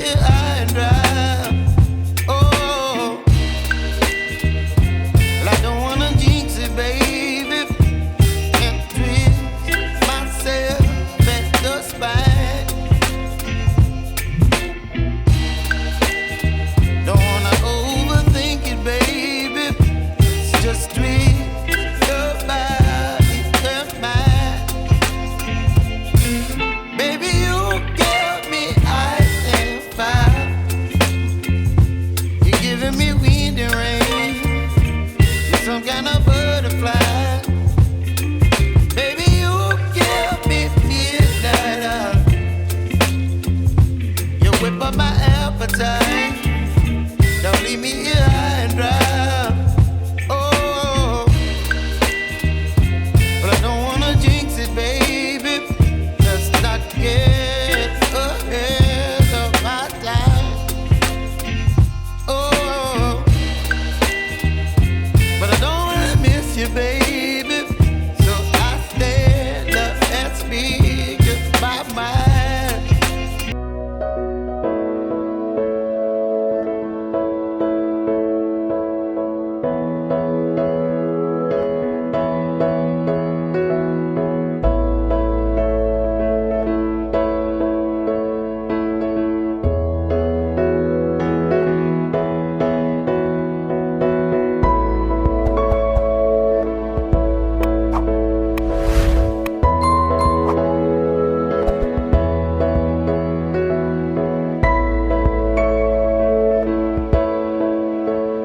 high and dry. Oh, well, I don't wanna jinx it, baby, and twist myself at the spine. Don't wanna overthink it, baby. It's just twist your body and mine. Baby, you give me ice and fire. You're giving me wind and rain. You're some kind of butterfly. Baby, you give me midnight. You whip up my appetite.